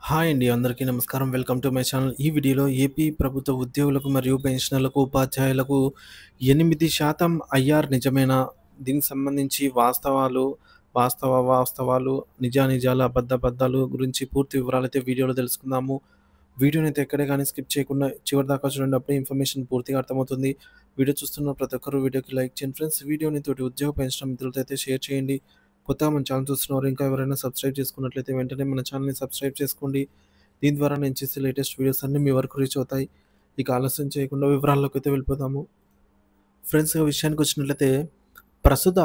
Hi అండి. అందరికీ నమస్కారం. Welcome to my channel. ఈ వీడియోలో ఏపీ ప్రభుత్వ ఉద్యోగులకు మరియు పెన్షనర్లకు, ఉపాధ్యాయులకు 8% ఐఆర్ నిజమేనా? దీనికి సంబంధించి వాస్తవాలు, నిజానిజాలు, అబద్ధాలు గురించి పూర్తి వివరాలైతే వీడియోలో తెలుసుకుందాము. వీడియోనైతే ఎక్కడే గానీ స్కిప్ చేయకుండా చివరిదాకా చూడండి. అప్పుడే ఇన్ఫర్మేషన్ పూర్తిగా అర్థమవుతుంది. వీడియో చూస్తున్న ప్రతి ఒక్కరు వీడియోకి లైక్ చేయండి ఫ్రెండ్స్. వీడియోని తోటి ఉద్యోగ పెన్షన్ మిత్రులతో అయితే షేర్ చేయండి. కొత్తగా మన ఛానల్ చూస్తున్నవారు ఇంకా ఎవరైనా సబ్స్క్రైబ్ చేసుకున్నట్లయితే వెంటనే మన ఛానల్‌ని సబ్స్క్రైబ్ చేసుకోండి. దీని ద్వారా నేను చేసే లేటెస్ట్ వీడియోస్ అన్నీ మీ వరకు రీచ్ అవుతాయి. ఇక ఆలస్యం చేయకుండా వివరాల్లోకైతే వెళ్ళిపోదాము. ఫ్రెండ్స్ ఇక విషయానికొచ్చినట్లయితే ప్రస్తుత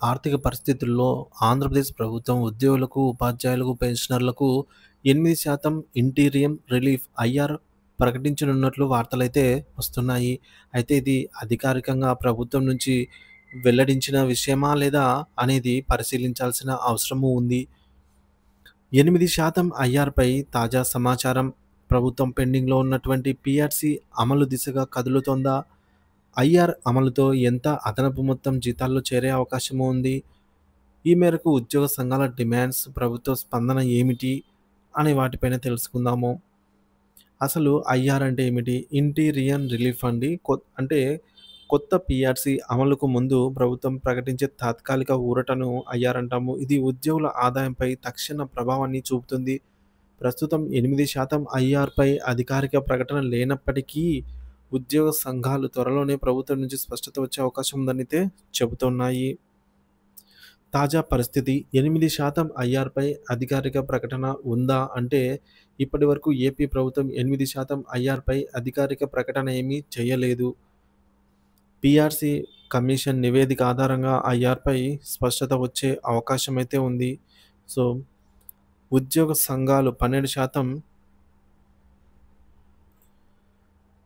ఆర్థిక పరిస్థితుల్లో ఆంధ్రప్రదేశ్ ప్రభుత్వం ఉద్యోగులకు, ఉపాధ్యాయులకు, పెన్షనర్లకు 8% ఇంటీరియం రిలీఫ్ ఐఆర్ ప్రకటించనున్నట్లు వార్తలైతే వస్తున్నాయి. అయితే ఇది అధికారికంగా ప్రభుత్వం నుంచి వెల్లడించిన విషయమా లేదా అనేది పరిశీలించాల్సిన అవసరము ఉంది. 8% ఐఆర్‌పై తాజా సమాచారం. ప్రభుత్వం పెండింగ్‌లో ఉన్నటువంటి పీఆర్సీ అమలు దిశగా కదులుతోందా? ఐఆర్ అమలుతో ఎంత అదనపు మొత్తం జీతాల్లో చేరే అవకాశం ఉంది? ఈ మేరకు ఉద్యోగ సంఘాల డిమాండ్స్, ప్రభుత్వ స్పందన ఏమిటి? అనే వాటిపైన తెలుసుకుందాము. అసలు ఐఆర్ అంటే ఏమిటి? ఇంటీరియర్ రిలీఫ్ అండి. అంటే కొత్త పీఆర్సీ అమలుకు ముందు ప్రభుత్వం ప్రకటించే తాత్కాలిక ఊరటను ఐఆర్ అంటాము. ఇది ఉద్యోగుల ఆదాయంపై తక్షణ ప్రభావాన్ని చూపుతుంది. ప్రస్తుతం 8% ఐఆర్‌పై అధికారిక ప్రకటన లేనప్పటికీ ఉద్యోగ సంఘాలు త్వరలోనే ప్రభుత్వం నుంచి స్పష్టత వచ్చే అవకాశం ఉందనైతే చెబుతున్నాయి. తాజా పరిస్థితి 8% ఐఆర్‌పై అధికారిక ప్రకటన ఉందా? అంటే ఇప్పటివరకు ఏపీ ప్రభుత్వం 8% ఐఆర్‌పై అధికారిక ప్రకటన ఏమీ చేయలేదు. పీఆర్సీ కమిషన్ నివేదిక ఆధారంగా ఐఆర్‌పై స్పష్టత వచ్చే అవకాశమైతే ఉంది. సో, ఉద్యోగ సంఘాలు 12%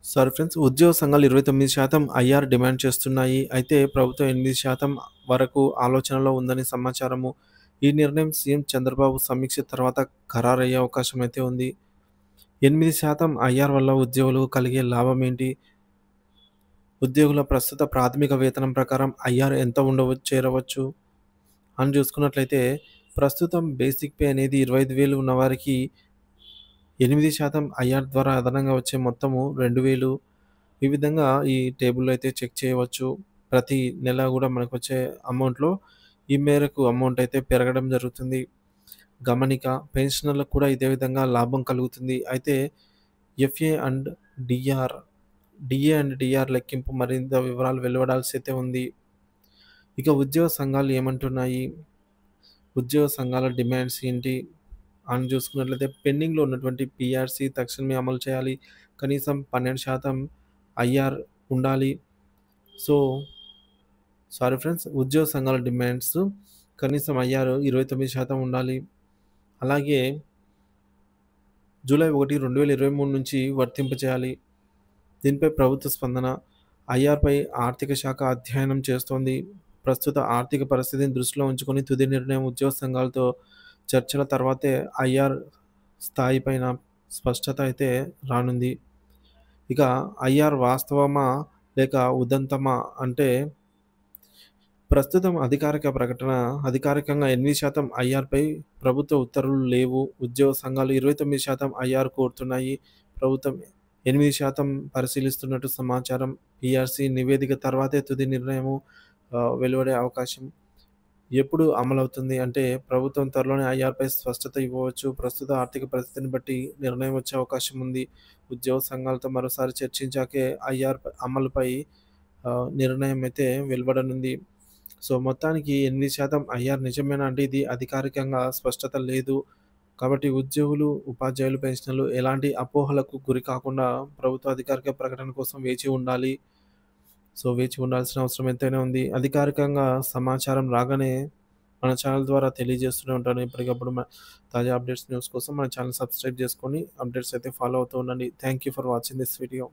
సారీ ఫ్రెండ్స్. ఉద్యోగ సంఘాలు 29% ఐఆర్ డిమాండ్ చేస్తున్నాయి. అయితే ప్రభుత్వం 8% వరకు ఆలోచనలో ఉందని సమాచారము. ఈ నిర్ణయం సీఎం చంద్రబాబు సమీక్ష తర్వాత ఖరారయ్యే అవకాశం అయితే ఉంది. 8% ఐఆర్ వల్ల ఉద్యోగులకు కలిగే లాభం ఏంటి? ఉద్యోగుల ప్రస్తుత ప్రాథమిక వేతనం ప్రకారం ఐఆర్ ఎంత చేరవచ్చు అని చూసుకున్నట్లయితే ప్రస్తుతం బేసిక్ పే అనేది 25,000 ఉన్నవారికి 8% ఐఆర్ ద్వారా అదనంగా వచ్చే మొత్తము 2,000. ఈ విధంగా ఈ టేబుల్‌లో అయితే చెక్ చేయవచ్చు. ప్రతి నెల గూడా మనకొచ్చే అమౌంట్‌లో ఈ మేరకు అమౌంట్ అయితే పెరగడం జరుగుతుంది. గమనిక పెన్షనర్లకు కూడా ఇదే విధంగా లాభం కలుగుతుంది. అయితే FA and DR DA and DR లెక్కింపు మరింత వివరాలు వెలువడాల్సి అయితే ఉంది. ఇక ఉద్యోగ సంఘాలు ఏమంటున్నాయి? ఉద్యోగ సంఘాల డిమాండ్స్ ఏంటి? అని చూసుకున్నట్లయితే పెండింగ్‌లో ఉన్నటువంటి పీఆర్సీ తక్షణమే అమలు చేయాలి. కనీసం 12% ఐఆర్ ఉండాలి. So, sorry friends. ఉద్యోగ సంఘాల డిమాండ్స్ కనీసం ఐఆర్ 29% ఉండాలి. అలాగే జూలై 1, 2023 నుంచి వర్తింపచేయాలి. దీనిపై ప్రభుత్వ స్పందన ఐఆర్‌పై ఆర్థిక శాఖ అధ్యయనం చేస్తోంది. ప్రస్తుత ఆర్థిక పరిస్థితిని దృష్టిలో ఉంచుకొని తుది నిర్ణయం ఉద్యోగ సంఘాలతో చర్చల తర్వాతే ఐఆర్ స్థాయి పైన స్పష్టత అయితే రానుంది. ఇక ఐఆర్ వాస్తవమా? లేక ఉదంతమా? అంటే ప్రస్తుతం అధికారికంగా 8% ఐఆర్‌పై ప్రభుత్వ ఉత్తర్వులు లేవు. ఉద్యోగ సంఘాలు 29% ఐఆర్ కోరుతున్నాయి. ప్రభుత్వం 8% పరిశీలిస్తున్నట్టు సమాచారం. పీఆర్సీ నివేదిక తర్వాతే తుది నిర్ణయము వెలువడే అవకాశం. ఎప్పుడు అమలవుతుంది అంటే ప్రభుత్వం త్వరలోనే ఐఆర్‌పై స్పష్టత ఇవ్వవచ్చు. ప్రస్తుత ఆర్థిక పరిస్థితిని బట్టి నిర్ణయం వచ్చే అవకాశం ఉంది. ఉద్యోగ సంఘాలతో మరోసారి చర్చించాకే ఐఆర్ అమలుపై నిర్ణయం అయితే వెలువడనుంది. సో, మొత్తానికి 8% ఐఆర్ నిజమేనా అంటే ఇది అధికారికంగా స్పష్టత లేదు. కాబట్టి ఉద్యోగులు, ఉపాధ్యాయులు, పెన్షనర్లు ఎలాంటి అపోహలకు గురి కాకుండా ప్రభుత్వ అధికారిక ప్రకటన కోసం వేచి ఉండాలి. సో, వేచి ఉండాల్సిన అవసరం ఎంతైనా ఉంది. అధికారికంగా సమాచారం రాగానే మన ఛానల్ ద్వారా తెలియజేస్తూనే ఉంటాను. ఎప్పటికప్పుడు తాజా అప్డేట్స్ న్యూస్ కోసం మన ఛానల్ సబ్స్క్రైబ్ చేసుకొని అప్డేట్స్ అయితే ఫాలో అవుతూ ఉండండి. Thank you for watching this video.